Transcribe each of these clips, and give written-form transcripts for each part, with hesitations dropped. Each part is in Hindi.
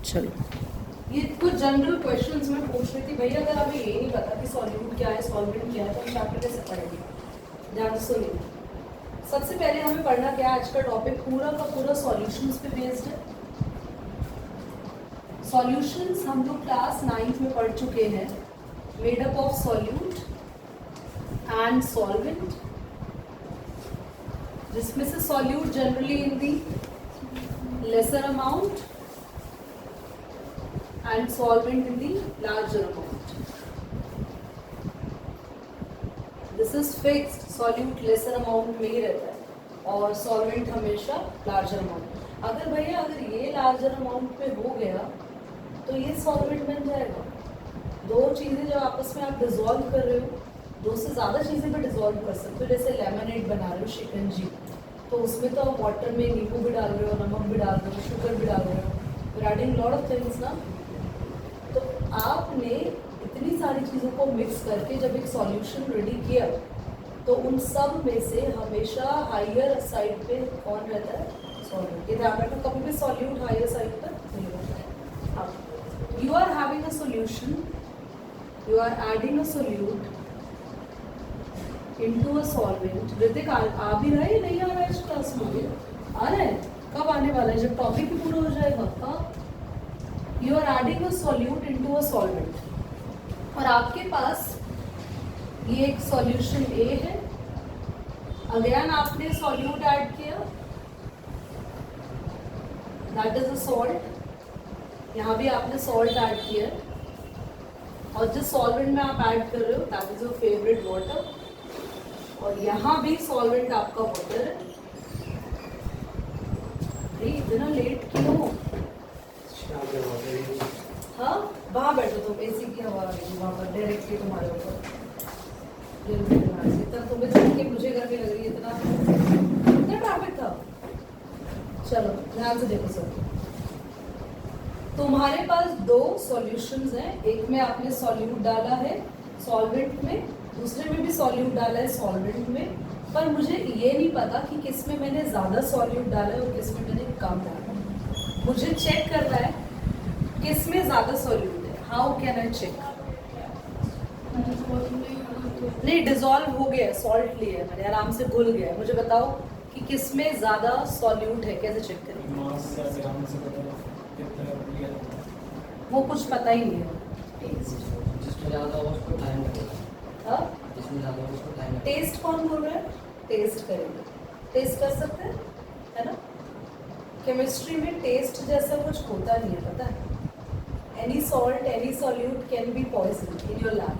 चलो, ये कुछ जनरल क्वेश्चंस मैं पूछ रही थी। भैया अगर हमें ये नहीं पता कि सॉल्यूट क्या है, सॉल्वेंट क्या है, तो हम चैप्टर कैसे पढ़ेंगे? ध्यान से सुनिए। सबसे पहले हमें पढ़ना क्या है, आज का टॉपिक पूरा का पूरा सॉल्यूशंस पे बेस्ड है। सॉल्यूशंस हम लोग क्लास 9th में पढ़ चुके हैं। Made up of solute and solvent, जिसमें से solute generally in the lesser amount and solvent in the larger amount. This is fixed. solute lesser amount में ही रहता है और solvent हमेशा larger amount. अगर भैया अगर ये larger amount पे हो गया तो ये solvent बन जाएगा। दो चीज़ें जब आपस में आप डिजोल्व कर रहे हो, दो से ज़्यादा चीज़ें भी डिजोल्व कर सकते हो। जैसे लेमनेड बना रहे हो, शिकंजी, तो उसमें तो आप वाटर में नींबू भी डाल रहे हो, नमक भी डाल रहे हो, शुगर भी डाल रहे हो, you're adding lot of things ना। तो आपने इतनी सारी चीज़ों को मिक्स करके जब एक सॉल्यूशन रेडी किया तो उन सब में से हमेशा हायर साइड पे कौन रहता है? सॉल्यूट। ये ध्यान रखना, कभी भी सॉल्यूट हायर साइड पर नहीं होता है। हाँ, you are having a solution, you are adding a solute into a solvent. Hrithik आ भी रहा है या नहीं आ रहा है इस क्लास में? आ रहा है? कब आने वाला है? जब टॉपिक भी पूरा हो जाएगा। हाँ, you are adding a solute into a solvent और आपके पास ये एक सॉल्यूशन ए है। अगेन आपने सॉल्यूट ऐड किया, दैट इज अ सॉल्ट। यहाँ भी आपने सॉल्ट ऐड किया और जिस सॉल्वेंट में आप ऐड कर रहे हो that is your favourite water, और यहाँ भी सॉल्वेंट आपका वाटर है। इतना लेट क्यों? हाँ, वहाँ बैठो तुम, एसी की हवा आ रही है वहाँ पर डायरेक्टली तुम्हारे ऊपर। इतना तुम्हें देख के मुझे गर्मी लग रही है, इतना ट्रैफिक था। चलो ध्यान से देखो सर, तुम्हारे पास दो सॉल्यूशंस हैं। एक में आपने सॉल्यूट डाला है सॉल्वेंट में, दूसरे में भी सॉल्यूट डाला है सॉल्वेंट में, पर मुझे ये नहीं पता कि किस में मैंने ज़्यादा सॉल्यूट डाला है और किस में मैंने कम डाला है। मुझे चेक करना है किस में ज़्यादा सॉल्यूट है। How can I check? नहीं, डिजोल्व हो गया, सॉल्ट लिया मैंने, आराम से घुल गया। मुझे बताओ कि किस में ज़्यादा सॉल्यूट है, कैसे चेक करें? वो कुछ पता ही नहीं है। टेस्ट कौन बोल रहा है? टेस्ट करेंगे, टेस्ट कर सकते हैं, है ना? केमिस्ट्री में टेस्ट जैसा कुछ होता नहीं है, पता है? Any salt, any solute can be poison in your lab.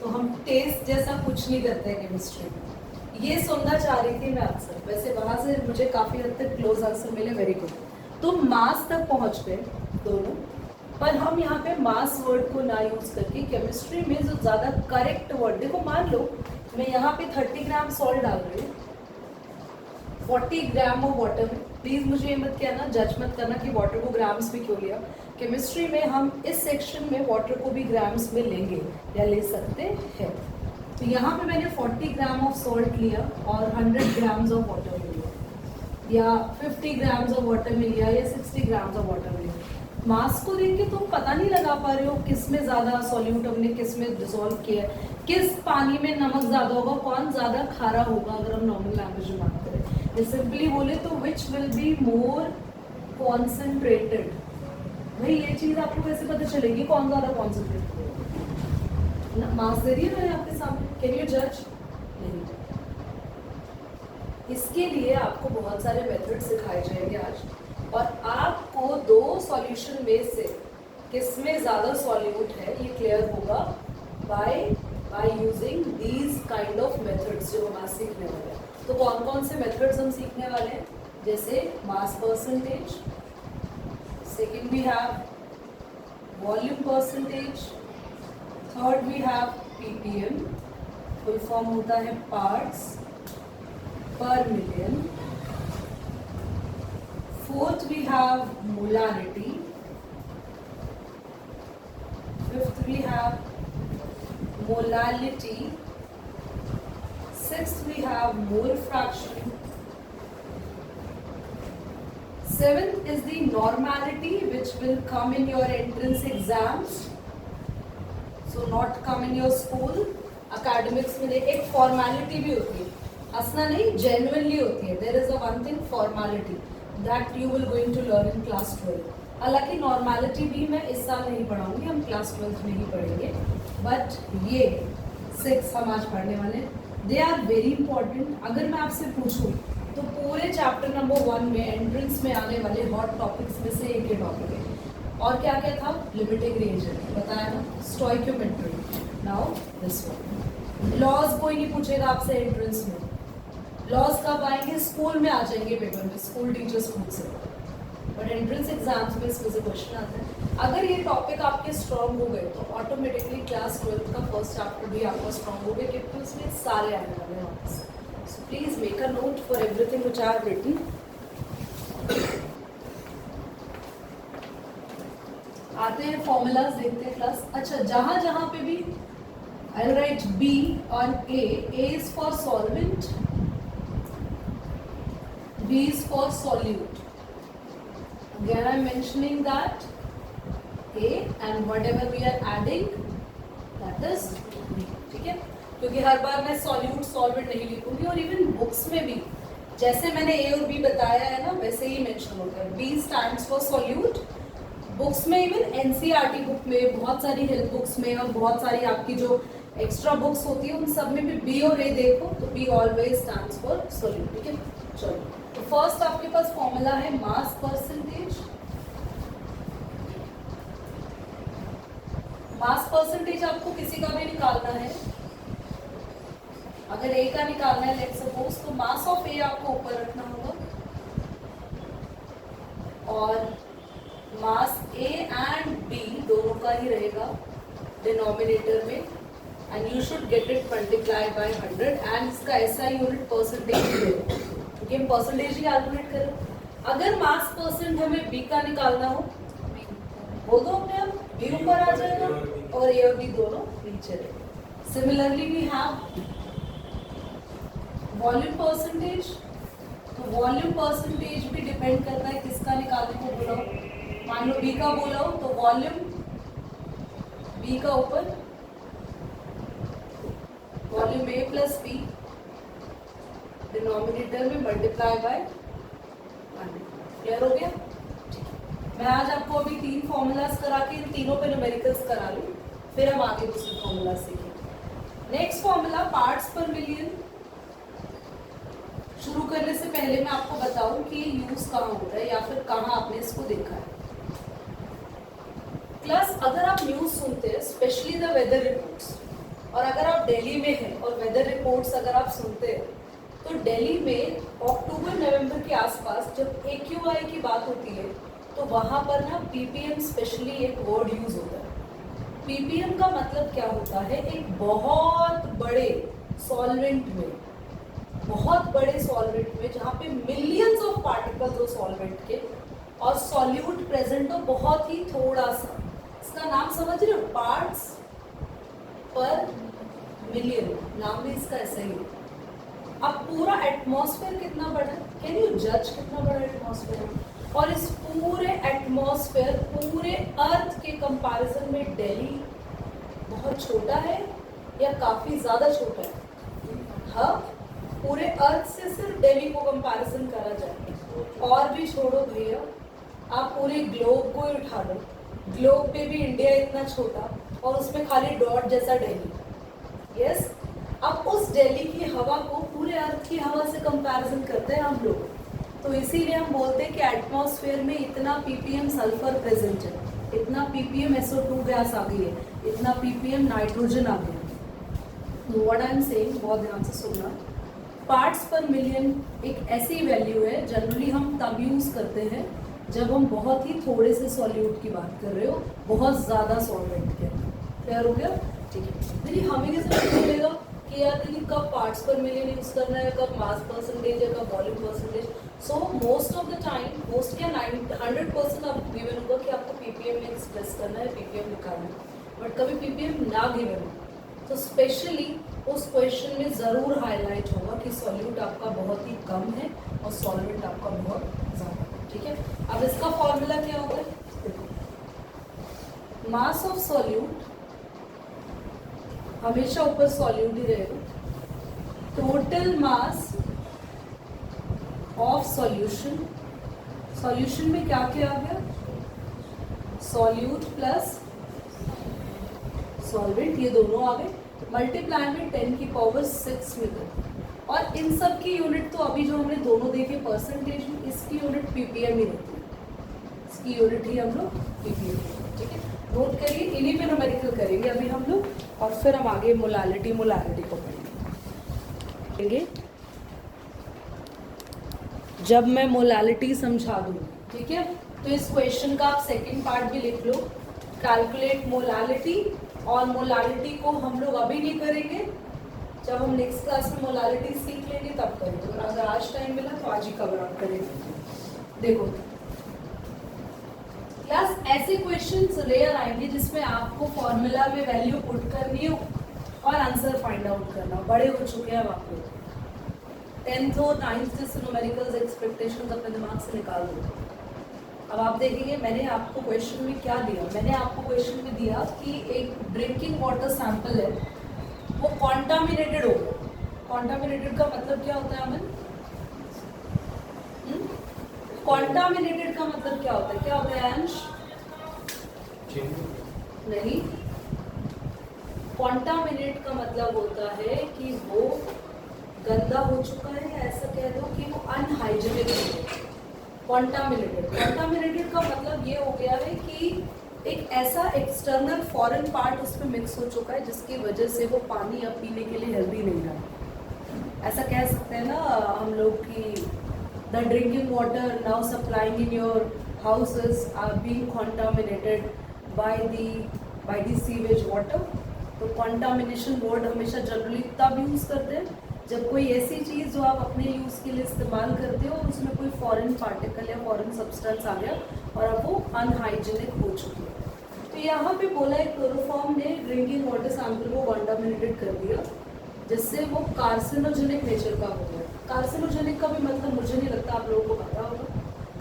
तो हम टेस्ट जैसा कुछ नहीं करते हैं केमिस्ट्री में। ये सुनना चाह रही थी मैं आंसर, वैसे वहाँ से मुझे काफ़ी हद तक क्लोज आंसर मिले, वेरी गुड। तो मास तक पहुँच गए दोनों, पर हम यहाँ पे मास वर्ड को ना यूज़ करके केमिस्ट्री में जो ज़्यादा करेक्ट वर्ड, देखो मान लो मैं यहाँ पे 30 ग्राम सॉल्ट डाल रही हूँ 40 ग्राम ऑफ वाटर में। प्लीज़ मुझे ये मत कहना, जज मत करना कि वाटर को ग्राम्स में क्यों लिया। केमिस्ट्री में हम इस सेक्शन में वाटर को भी ग्राम्स में लेंगे या ले सकते हैं। तो यहाँ पे मैंने 40 ग्राम ऑफ सॉल्ट लिया और 100 ग्राम्स ऑफ वाटर में लिया, या 50 ग्राम्स ऑफ वाटर में लिया, या 60 ग्राम्स ऑफ वाटर में लिया। मास को देख के तुम पता नहीं लगा पा रहे हो किस में ज़्यादा सॉल्यूट हमने किस में डिसॉल्व किया है, किस पानी में नमक ज़्यादा होगा, कौन ज़्यादा खारा होगा। अगर हम नॉर्मल लैंग्वेज में बात करें, सिंपली बोले तो which will be more concentrated. भाई ये चीज़ आपको कैसे पता चलेगी कौन ज़्यादा कॉन्सेंट्रेटेड? मास दे रही है मैंने आपके सामने, कैन यू जज? नहीं। इसके लिए आपको बहुत सारे मेथड सिखाए जाएंगे आज, और आपको दो सॉल्यूशन में से किसमें ज़्यादा सॉल्यूट है ये क्लियर होगा by using these kind of methods जो हम आज सीखने वाले हैं। तो कौन कौन से मेथड्स हम सीखने वाले हैं? जैसे mass percentage, second we have volume percentage, third we have PPM, full form होता है parts per million, fourth we have molarity, fifth we have molality, sixth we have mole fraction, seventh is the normality which which will come in your entrance exams, so not come in your school. Academics में एक formality भी होती है, हंसना नहीं, genuinely होती है. There is a one thing formality that you will going to learn in class 12. हालांकि नॉर्मैलिटी भी मैं इस साल नहीं पढ़ाऊंगी, हम क्लास 12 में ही पढ़ेंगे, बट ये 6 हम आज पढ़ने वाले, दे आर वेरी इंपॉर्टेंट. अगर मैं आपसे पूछूं तो पूरे चैप्टर नंबर 1 में एंट्रेंस में आने वाले हॉट टॉपिक्स में से एक ही टॉपिक है. और क्या क्या था? लिमिटिंग रिएजेंट बताया ना, stoichiometry. Now this one, laws कोई नहीं पूछेगा आपसे एंट्रेंस में. लॉज कब आएंगे? स्कूल में आ जाएंगे पेपर में, स्कूल टीचर्स खुद से. बट एंट्रेंस एग्जाम्स में इसमें से क्वेश्चन आता है. अगर ये टॉपिक आपके स्ट्रॉन्ग हो गए तो ऑटोमेटिकली क्लास 12 का फर्स्ट चैप्टर भी आपका स्ट्रॉन्ग हो गया, क्योंकि उसमें सारे आने वाले हैं वापस. So please make a note for everything which I have written. आते हैं फॉर्मूलाज देखते हैं क्लास. अच्छा, जहां जहां पे भी I write B on A is for solvent, B is for solute. Again I am mentioning that A and whatever we are adding that is B. ठीक है, क्योंकि हर बार मैं solute solvent नहीं लिखूंगी. और इवन बुक्स में भी जैसे मैंने A और B बताया है ना, वैसे ही मेंशन होता है. B stands for solute. Books में इवन NCERT बुक में, बहुत सारी हेल्थ बुक्स में और बहुत सारी आपकी जो एक्स्ट्रा बुक्स होती है उन सब में भी B और A देखो तो B always stands for solute. ठीक है, चलो. तो फर्स्ट आपके पास फॉर्मूला है मास परसेंटेज. मास परसेंटेज आपको किसी का भी निकालना है. अगर ए का निकालना है लेट्स सपोज, तो मास ऑफ ए आपको ऊपर रखना होगा और मास ए एंड बी दोनों का ही रहेगा डिनोमिनेटर में. And you should get it multiply by 100 and इसका ऐसा यूनिट परसेंटेज देगा, क्योंकि हम परसेंटेज ही कैलकुलेट करें. अगर मास परसेंट हमें बी का निकालना हो, बोल दो अपने आप, बी ऊपर आ जाएगा और ए और बी दोनों नीचे रहेंगे. Similarly we have volume percentage. तो वॉल्यूम परसेंटेज भी डिपेंड करता है किसका निकालने को बोला हो. मान लो बी का बोला हो तो वॉल्यूम बी का ऊपर वॉल्यूम ए प्लस बी डिनोमिनेटर में मल्टीप्लाई बाय 100. क्लियर हो गया? मैं आज आपको अभी 3 फॉर्मूलाज करा के इन तीनों पे न्यूमेरिकल्स करा लूँ, फिर हम आगे दूसरे फॉर्मूला सीखेंगे. Next formula parts per million. शुरू करने से पहले मैं आपको बताऊं कि ये यूज कहाँ होता है या फिर कहाँ आपने इसको देखा है. प्लस अगर आप न्यूज सुनते हैं, स्पेशली द वेदर रिपोर्ट्स, और अगर आप दिल्ली में हैं और वेदर रिपोर्ट्स अगर आप सुनते हैं, तो दिल्ली में अक्टूबर नवंबर के आसपास जब AQI की बात होती है तो वहाँ पर ना PPM स्पेशली एक वर्ड यूज होता है. PPM का मतलब क्या होता है? एक बहुत बड़े सॉल्वेंट में, बहुत बड़े सॉल्वेंट में जहाँ पे मिलियंस ऑफ पार्टिकल्स हो सॉल्वेंट के और सॉल्यूट प्रेजेंट हो बहुत ही थोड़ा सा. इसका नाम समझ रहे हो? पार्ट्स पर मिलियन, नाम भी इसका ऐसा ही है. अब पूरा एटमॉस्फेयर कितना बड़ा है, कैन यू जज कितना बड़ा एटमॉस्फेयर है? और इस पूरे एटमॉस्फेयर, पूरे अर्थ के कंपैरिजन में दिल्ली बहुत छोटा है या काफी ज्यादा छोटा है? हाँ, पूरे अर्थ से सिर्फ दिल्ली को कंपैरिजन करा जाए, और भी छोड़ो भैया, आप पूरे ग्लोब को ही उठा लो, ग्लोब पे भी इंडिया इतना छोटा और उसमें खाली डॉट जैसा दिल्ली. यस, अब उस दिल्ली की हवा को पूरे अर्थ की हवा से कंपैरिजन करते हैं हम लोग, तो इसीलिए हम बोलते हैं कि एटमॉस्फेयर में इतना ppm सल्फर प्रेजेंट है, इतना ppm SO2 गैस आ गई है, इतना ppm नाइट्रोजन आ गया. तो व्हाट आई एम सेइंग, बहुत ध्यान से सुनना, पार्ट्स पर मिलियन एक ऐसी वैल्यू है जनरली हम तब यूज करते हैं जब हम बहुत ही थोड़े से सॉल्यूट की बात कर रहे हो, बहुत ज़्यादा सॉल्वेंट के. क्लियर हो गया? ठीक है. दीदी हमें कैसे पता चलेगा कि यार दीदी कब पार्ट्स पर मिलियन यूज करना है, कब मास परसेंटेज है, कब volume percentage? So most of the time, most क्या 100% आपको गिवन होगा कि आपको ppm में एक्सप्रेस करना है, ppm निकालना है. बट कभी ppm ना गिवन हो तो स्पेशली उस क्वेश्चन में ज़रूर हाईलाइट होगा कि सॉल्यूट आपका बहुत ही कम है और सॉल्वेंट आपका बहुत ज़्यादा. ठीक है, अब इसका फॉर्मूला क्या होगा? मास ऑफ सॉल्यूट हमेशा ऊपर सॉल्यूट ही रहेगा, total mass of solution, solution में क्या क्या आ गया, सॉल्यूट प्लस सॉल्वेंट, ये दोनों आ गए, मल्टीप्लाई में 10⁶ मीटर। और इन सब की यूनिट तो अभी जो हमने दोनों देखे परसेंटेज में, इसकी यूनिट पीपीएम ही रहती है, इसकी यूनिट ही हम लोग पीपीएम, ठीक है। नोट करिए, इन्हीं पे न्यूमेरिकल करेंगे अभी हम लोग, और फिर हम आगे मोलालिटी को पढ़ेंगे जब मैं मोलालिटी समझा दूंगी, ठीक है। तो इस क्वेश्चन का आप सेकंड पार्ट भी लिख लो, कैलकुलेट मोलालिटी, और मोलालिटी को हम लोग अभी नहीं करेंगे, जब हम नेक्स्ट क्लास में मोलालिटी सीख लेंगे तब करेंगे, और अगर आज टाइम मिला तो आज ही कवर अप करेंगे। देखो क्लास, ऐसे क्वेश्चंस रेयर आएंगे जिसमें आपको फॉर्मूला में वैल्यू पुट करनी हो और आंसर फाइंड आउट करना। बड़े हो चुके हैं आप लोग, 10th और 9th से न्यूमेरिकल्स एक्सपेक्टेशंस अपने दिमाग से निकाल दो। अब आप देखेंगे मैंने आपको क्वेश्चन में क्या दिया, मैंने आपको क्वेश्चन में दिया कि एक ड्रिंकिंग वाटर सैंपल है, वो कॉन्टामिनेटेड हो गया। कॉन्टामिनेटेड का मतलब क्या होता है अमन? कॉन्टामिनेटेड का मतलब क्या होता है, क्या होता है अंश? नहीं, कॉन्टामिनेट का मतलब होता है कि वो गंदा हो चुका है, या ऐसा कह दो कि वो अनहाइजीनिक है। कॉन्टामिनेटेड का मतलब ये हो गया है कि एक ऐसा एक्सटर्नल फॉरेन पार्ट उसमें मिक्स हो चुका है जिसकी वजह से वो पानी अब पीने के लिए हेल्दी नहीं रहा। ऐसा कह सकते हैं ना हम लोग कि the drinking water now supplying in your houses are being contaminated by the sewage water. तो कॉन्टामिनेशन वर्ड हमेशा जनरली तब यूज़ करते हैं जब कोई ऐसी चीज़ जो आप अपने यूज़ के लिए इस्तेमाल करते हो उसमें कोई फॉरेन पार्टिकल या फॉरेन सब्सटेंस आ गया और अब वो अनहाइजीनिक हो चुकी है। तो यहाँ पे बोला है क्लोरोफॉर्म ने ड्रिंकिंग वाटर सैंपल को कॉन्टामिनेटेड कर दिया, जिससे वो कार्सिनोजेनिक नेचर का हो गया। कार्सिनोजेनिक का भी मतलब मुझे नहीं लगता आप लोगों को पता होगा।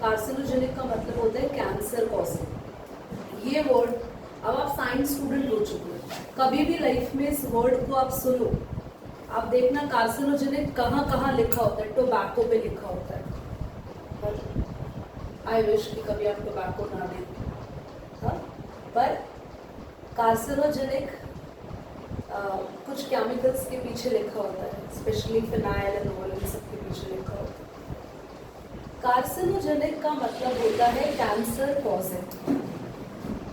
कार्सिनोजेनिक का मतलब होता है कैंसर कॉजिंग। ये वर्ड, अब आप साइंस स्टूडेंट हो चुके हैं, कभी भी लाइफ में इस वर्ड को आप सुनो, आप देखना कार्सिनोजेनिक कहाँ कहाँ लिखा होता है, टोबैको पे लिखा होता है। आई विश कि कभी आप टोबैको ना दें, हाँ, पर कार्सिनोजेनिक कुछ केमिकल्स के पीछे लिखा होता है, स्पेशली फिनाइल एंड ऑल, इन सब के पीछे लिखा होता है। कार्सिनोजेनिक का मतलब होता है कैंसर कॉजिंग।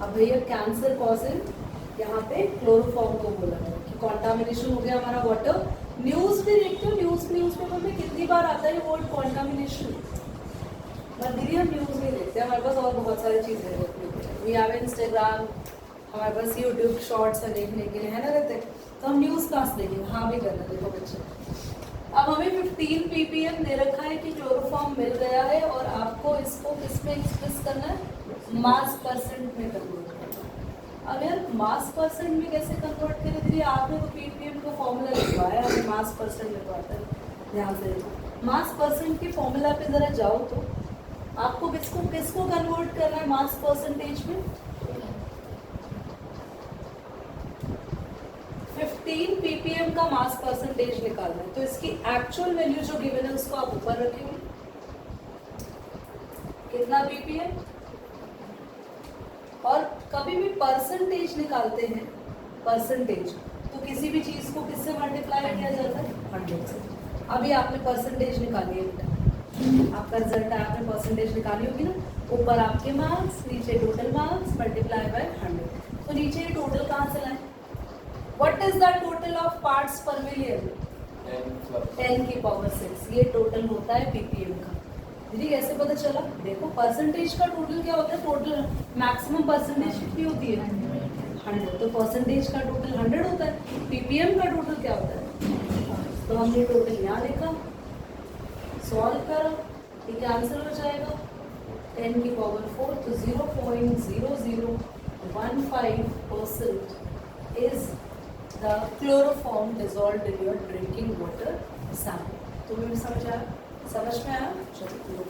अब भैया कैंसर कॉजिंग यहाँ पे क्लोरोफॉर्म को बोला है कि कॉन्टामिनेशन हो गया हमारा वाटर। न्यूज़ भी देखते हो, न्यूज़पेपर में कितनी बार आता है वर्ड कॉन्टामिनेशन। पर दीदी हम न्यूज़ नहीं देखते, हमारे पास और बहुत सारी चीज़ें देखने के लिए, वी हैव इंस्टाग्राम, हमारे पास यूट्यूब शॉर्ट्स है देखने के लिए, है ना रहते, तो हम न्यूज़ क्लास देखेंगे। हाँ भी करना, देखो बच्चे, अब हमें 15 ppm दे रखा है कि क्लोरोफॉर्म मिल गया है और आपको इसको किस में एक्सप्रेस करना है, मास परसेंट में कन्वर्ट करना है। अब यार मास परसेंट में कैसे कन्वर्ट करें दीदी, आपने तो ppm का फॉर्मूला लिखवाया, हमें मास परसेंट में तो आता है, ध्यान से देखो। मास परसेंट के फॉर्मूला पे ज़रा जाओ तो आपको किसको कन्वर्ट करना है मास परसेंटेज में, 15 ppm का मास परसेंटेज निकालना है। तो इसकी एक्चुअल वैल्यू जो गिवन है उसको आप ऊपर रखेंगे, कितना ppm, और कभी भी परसेंटेज निकालते हैं, परसेंटेज तो किसी भी चीज को किससे मल्टीप्लाई किया जाता है, 100 से। अभी आपने परसेंटेज निकाली है बेटा, आपका रिजल्ट है, आपने परसेंटेज निकाली होगी ना, ऊपर आपके मार्क्स, नीचे टोटल मार्क्स मल्टीप्लाई बाय 100। तो नीचे ये टोटल कहाँ से लाएं, what is the total of parts per million, 10⁶। ये टोटल होता है ppm का। दीदी कैसे पता चला, देखो परसेंटेज का टोटल क्या होता है, टोटल मैक्सिमम परसेंटेज कितनी होती है, 100, तो परसेंटेज का टोटल 100 होता है, ppm का टोटल क्या होता है, तो हमने टोटल यहाँ लिखा, सॉल्व करो, ये कैंसिल हो जाएगा, 10⁴, तो 0.0015% is the chloroform dissolved in your drinking water sample। तुम्हें भी समझ में आया, चलो लोग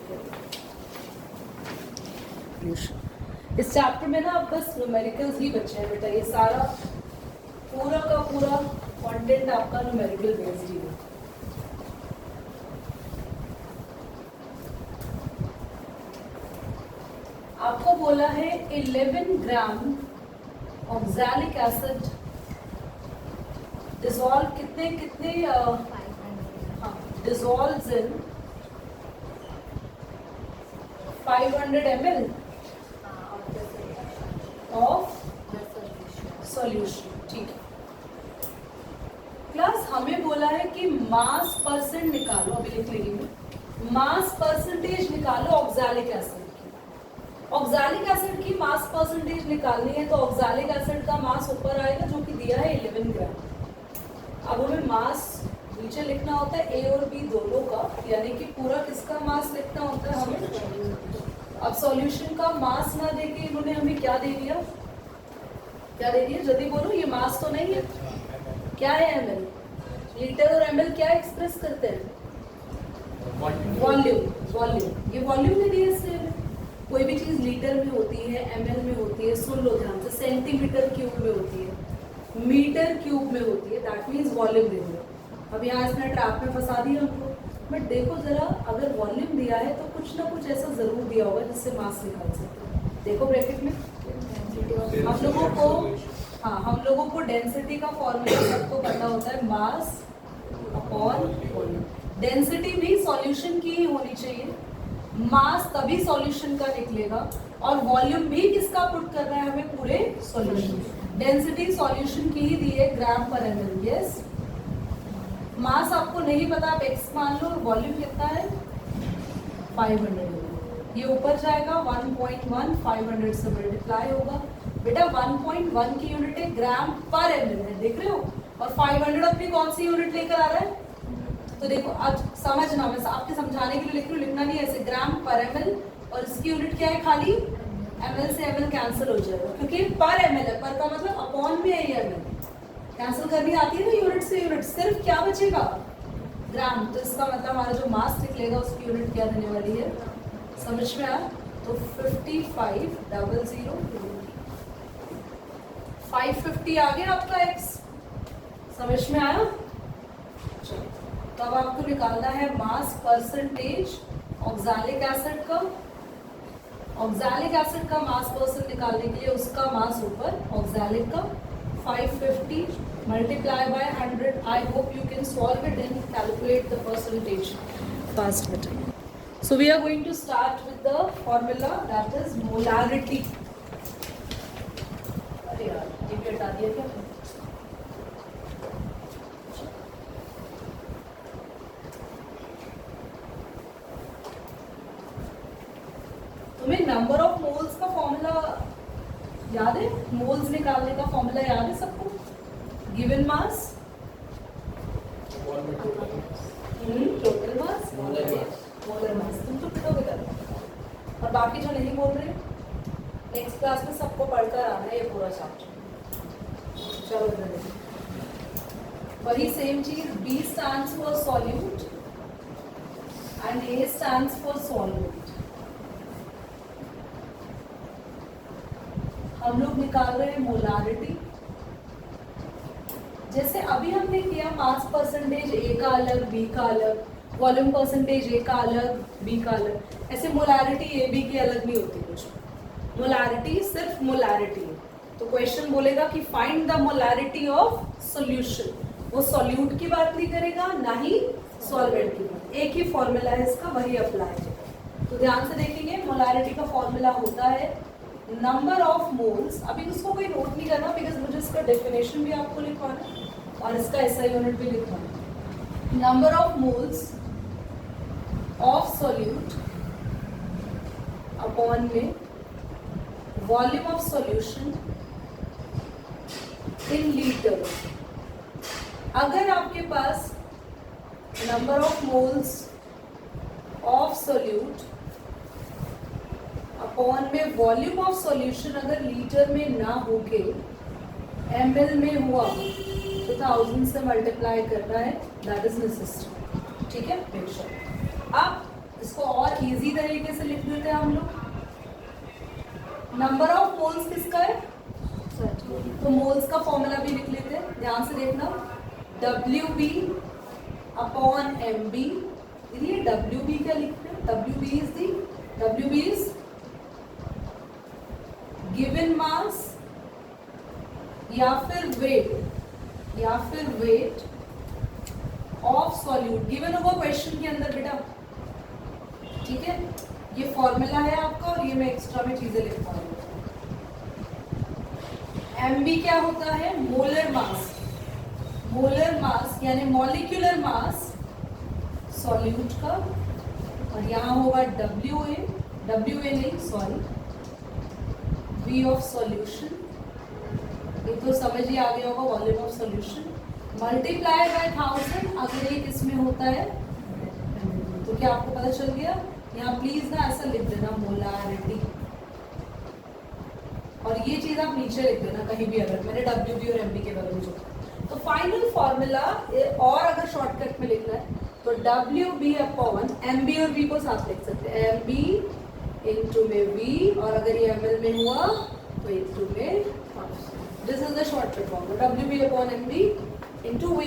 इस चैप्टर में ना अब बस न्यूमेरिकल्स ही बचे हैं बेटा, ये सारा पूरा का पूरा कंटेंट आपका न्यूमेरिकल बेस्ड ही है। आपको बोला है 11 ग्राम ऑक्सैलिक एसिड डिसॉल्व कितने dissolves in 500 ml of solution। ठीक है, प्लस हमें बोला है कि मास परसेंट निकालो, अभी लिख लेंगे मैं, मास परसेंटेज निकालो ऑक्सैलिक एसिड की। ऑक्सैलिक एसिड की मास परसेंटेज निकालनी है तो ऑक्सैलिक एसिड का मास ऊपर आएगा जो कि दिया है 11 ग्राम। अब हमें मास नीचे लिखना होता है ए और बी दोनों का, यानी कि पूरा किसका मास लिखना होता है हमें। अब सॉल्यूशन का मास ना देके इन्होंने हमें क्या दे दिया, क्या दे दिया जल्दी बोलो, ये मास तो नहीं है, क्या है एमएल। लीटर और एमएल क्या एक्सप्रेस करते हैं, वॉल्यूम। वॉल्यूम, ये वॉल्यूम में दिया इसलिए कोई भी चीज लीटर में होती है, एमएल में होती है, सुन लो ध्यान से, सेंटीमीटर क्यूब में होती है, मीटर क्यूब में होती है, दैट मीन्स वॉल्यूम दे दो। अब यहाँ इसने ट्रैप में फंसा दिया हमको, बट देखो जरा, अगर वॉल्यूम दिया है तो कुछ ना कुछ ऐसा जरूर दिया होगा जिससे मास निकाल सकते। देखो ब्रैकेट में हम लोगों को, हाँ हम लोगों को डेंसिटी का फॉर्मूला सबको पता होता है, मास अपॉन वॉल्यूम। डेंसिटी भी सॉल्यूशन की ही होनी चाहिए, मास तभी सॉल्यूशन का निकलेगा, और वॉल्यूम भी किसका पुट कर रहा है हमें, पूरे सॉल्यूशन। डेंसिटी सॉल्यूशन की ही दी है ग्राम पर एमएल। यस, मास आपको नहीं पता, आप एक्स मान लो, वॉल्यूम कितना है 500, ये ऊपर जाएगा 1.1, 500 से मल्टीप्लाई होगा। बेटा 1.1 की यूनिट है ग्राम पर एमएल है, देख रहे हो, और 500 अपनी कौन सी यूनिट लेकर आ रहा है। तो देखो आज समझना, मैं आपके समझाने के लिए लिख रही हूँ, लिखना नहीं ऐसे, ग्राम पर एमएल, और इसकी यूनिट क्या है, खाली एमएल से एमएल कैंसिल हो जाएगा, क्योंकि पर एमएल है, पर का मतलब अपॉन में है, ये एमएल कैंसिल करनी आती है ना यूनिट से यूनिट, सिर्फ क्या बचेगा, ग्राम। तो इसका मतलब हमारा जो मास निकलेगा उसकी यूनिट क्या देने वाली है, समझ में आया। तो 5500, 550 आ गया आपका एक्स, समझ में आया। चलो, तो अब आपको निकालना है मास परसेंटेज ऑक्सैलिक एसिड का। ऑक्सैलिक एसिड का मास परसेंट निकालने के लिए उसका मास ऊपर, ऑक्सैलिक का 550 multiply by 100. I hope you can solve it and calculate the percentage fast better. So we are going to start with the formula, that is molarity. अरे यार ये भी हटा दिया क्या, तुम्हें नंबर ऑफ मोल्स का फॉर्मूला याद है, मोल्स निकालने का फॉर्मूला याद है सबको, given mass total mass molar mass, तुम तो पिटोगे कर। और बाकी जो नहीं बोल रहे नेक्स्ट क्लास में सबको पढ़कर आना है ये पूरा चैप्टर। चलो वही सेम चीज, B stands for solute and A stands for solvent। हम लोग निकाल रहे हैं मोलारिटी। जैसे अभी हमने किया मास परसेंटेज ए का अलग, बी का अलग, वॉल्यूम परसेंटेज ए का अलग, बी का अलग, ऐसे मोलारिटी ए बी की अलग नहीं होती कुछ, मोलारिटी सिर्फ मोलारिटी है। तो क्वेश्चन बोलेगा कि find the molarity of solution, वो सॉल्यूट की बात नहीं करेगा ना ही सॉल्वेंट की बात, एक ही फॉर्मूला है इसका, वही अप्लाई है। तो ध्यान से देखेंगे, मोलारिटी का फॉर्मूला होता है नंबर ऑफ मोल्स। अभी उसको कोई नोट नहीं करना, बिकॉज मुझे इसका डेफिनेशन भी आपको लिखवाना और इसका एसआई यूनिट भी लिखवाना। Number of moles of solute upon में volume of solution in litre. अगर आपके पास number of moles of solute upon में वॉल्यूम ऑफ सॉल्यूशन अगर लीटर में ना होके ml में हुआ तो 1000 से मल्टीप्लाई करना है, दैट इज नेसेसरी। ठीक है, बेशक। अब इसको और इजी तरीके से लिख देते हैं हम लोग। नंबर ऑफ मोल्स किसका है? तो मोल्स का फॉर्मूला भी लिख लेते हैं, ध्यान से देखना। WB upon MB। ये WB क्या लिखते हैं? WB इज गिवन मास या फिर वेट ऑफ सॉल्यूट। गिवन होगा क्वेश्चन के अंदर बेटा, ठीक है। ये फॉर्मूला है आपका और ये मैं एक्स्ट्रा में चीजें लिखवा रही हूँ। MB क्या होता है? मोलर मास यानी मॉलिक्यूलर मास सॉल्यूट का, और यहाँ होगा WA नहीं सॉरी, V ऑफ सॉल्यूशन। ये तो समझ ही आ गया होगा, volume of solution multiply by 1000। अगर ये किसमें होता है तो क्या आपको पता चल गया? यहाँ प्लीज ना ऐसा लिख देना मोलारिटी, और ये चीज आप नीचे लिख देना कहीं भी अगर मैंने WB और MB के बारे में जो। तो फाइनल फॉर्मूला, और अगर शॉर्टकट में लिखना है तो WB अपॉन MB और V को साथ लिख सकते हैं, MB इंटू में V, और अगर ये ml में हुआ तो इंटू में। This is the shortcut formula, WB upon MB into V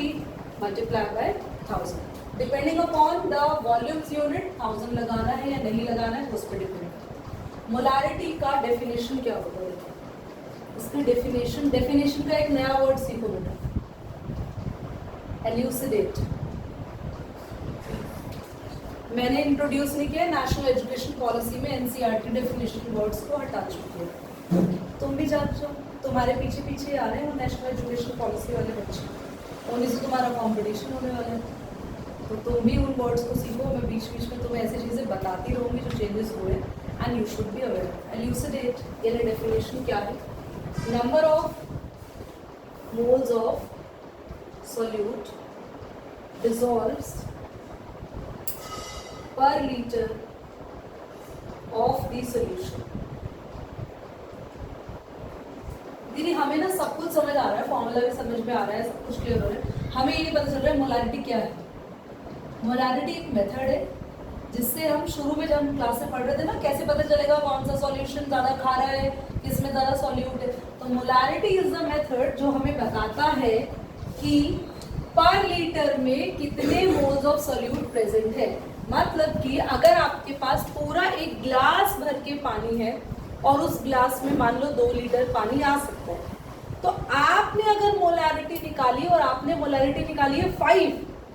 multiply by 1000। Depending upon the volumes unit 1000 लगाना है या नहीं लगाना है उस पर डिपेंड करता है। मोलारिटी का डेफिनेशन क्या होता है? इसकी डेफिनेशन का एक नया वर्ड सीखो बेटा, एल्यूसिडेट। मैंने इंट्रोड्यूस नहीं किया, नेशनल एजुकेशन पॉलिसी में NCERT डेफिनेशन वर्ड्स को हटा चुकी है। तुम भी जानते हो, तुम्हारे पीछे पीछे आ रहे हैं वो नेशनल एजुकेशन पॉलिसी वाले बच्चे, उन्हीं से तुम्हारा कंपटीशन होने वाला है। तो तुम भी उन वर्ड्स को सीखो, मैं बीच बीच में तुम्हें ऐसी चीज़ें बताती रहूँगी जो चेंजेस हुए, and you should be aware. Elucidate ये डेफिनेशन क्या है? Number of moles of solute dissolves per liter of the solution। दीदी हमें ना सब कुछ समझ आ रहा है, फॉर्मूला भी समझ में आ रहा है, सब कुछ क्लियर हो रहा है, हमें ये नहीं पता चल रहा है मोलारिटी क्या है। मोलारिटी एक मेथड है जिससे हम शुरू में जब हम क्लास में पढ़ रहे थे ना, कैसे पता चलेगा कौन सा सॉल्यूशन ज़्यादा खा रहा है, किसमें ज़्यादा सॉल्यूट है। तो मोलारिटी इज द मेथड जो हमें बताता है कि पर लीटर में कितने मोल्स ऑफ सॉल्यूट प्रेजेंट है। मतलब कि अगर आपके पास पूरा एक ग्लास भर के पानी है और उस ग्लास में मान लो 2 लीटर पानी आ सकता है, तो आपने अगर मोलारिटी निकाली और आपने मोलारिटी निकाली है 5,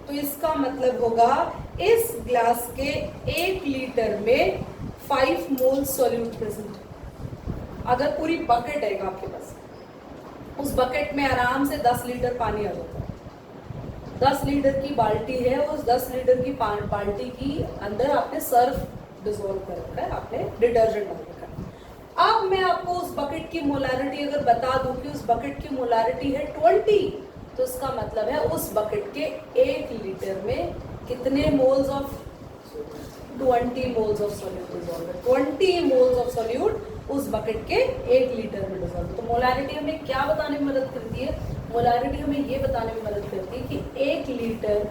तो इसका मतलब होगा इस ग्लास के 1 लीटर में 5 मोल्स सॉल्यूट प्रेजेंट है। अगर पूरी बकेट है आपके पास, उस बकेट में आराम से 10 लीटर पानी आ जाता है। 10 लीटर की बाल्टी है, उस 10 लीटर की बाल्टी की अंदर आपने सर्फ डिसॉल्व कर रखा है, आपने डिटर्जेंट डाल रखा है। अब मैं आपको उस बकेट की मोलारिटी अगर बता दूं कि उस बकेट की मोलारिटी है 20, तो इसका मतलब है उस बकेट के 1 लीटर में कितने moles of 20 moles of solute dissolve है। 20 मोल्स ऑफ सॉल्यूट उस बकेट के 1 लीटर में डिसॉल्व। तो मोलारिटी हमें क्या बताने में मदद करती है? मोलारिटी हमें ये बताने में मदद करती है कि 1 लीटर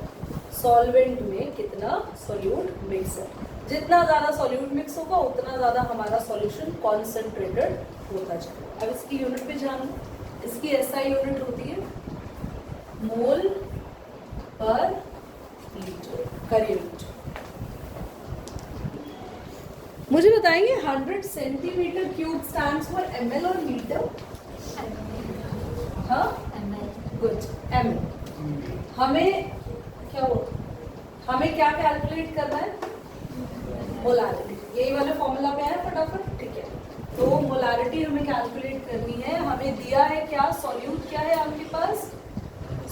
सॉल्वेंट में कितना सॉल्यूट मिक्स है। जितना ज़्यादा सॉल्यूट मिक्स होगा उतना ज़्यादा हमारा सॉल्यूशन कॉन्सेंट्रेटेड होता जाएगा। अब इसकी यूनिट पे जाना, इसकी SI यूनिट होती है मोल पर लीटर पर यूनिट। मुझे बताएंगे 100 centimetre cube stands for ml और लीटर? हाँ गुड, ml। हमें क्या हो, हमें क्या कैलकुलेट करना है? मोलारिटी। यही वाले फॉर्मूला पे है फटाफट, ठीक है। तो मोलारिटी हमें कैलकुलेट करनी है। हमें दिया है क्या? सॉल्यूट क्या है आपके पास?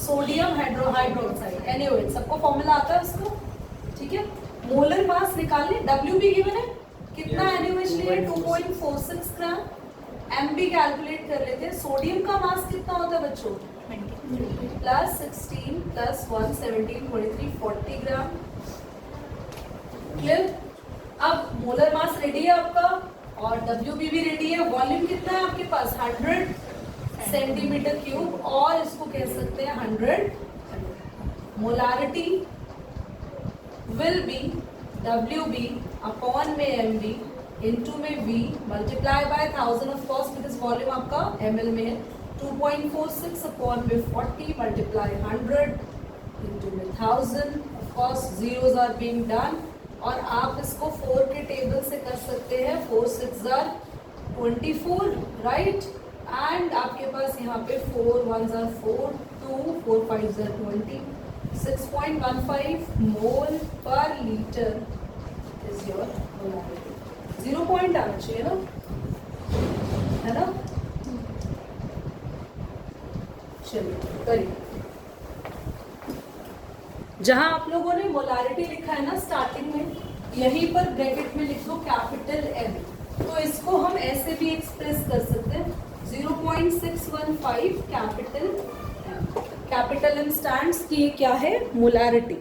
Sodium hydroxide, NaOH। सबको फॉर्मूला आता है उसको, ठीक है। मोलर मास निकालने, WB गिवन है, कितना NaOH लिए? 2.46 ग्राम। MB कैलकुलेट कर लेते हैं। सोडियम का मास कितना होता है बच्चों? प्लस 16 प्लस 1 17 23 40 ग्राम। क्लियर? अब मोलर मास रेडी है आपका और WB भी रेडी है। वॉल्यूम कितना है आपके पास? 100 सेंटीमीटर क्यूब, और इसको कह सकते हैं 100। Molarity will be WB upon में MB इनटू में V multiply by 1000 of course because volume आपका ml में है 2.46 अपॉन में 40 मल्टीप्लाई 100 इनटू में 1000 of course zeros are being done और आप इसको 4 के टेबल से कर सकते हैं 4 6 आर 24 राइट एंड आपके पास यहाँ पे 4 1 आर 4 2 4 5 आर 20 6.15 मोल पर litre is your molarity 0 point आना चाहिए ना है ना चलिए करिए जहां आप लोगों ने मोलारिटी लिखा है ना स्टार्टिंग में यहीं पर ब्रैकेट में लिख दो कैपिटल M तो इसको हम ऐसे भी एक्सप्रेस कर सकते हैं 0.615 कैपिटल M स्टैंड्स की क्या है मोलारिटी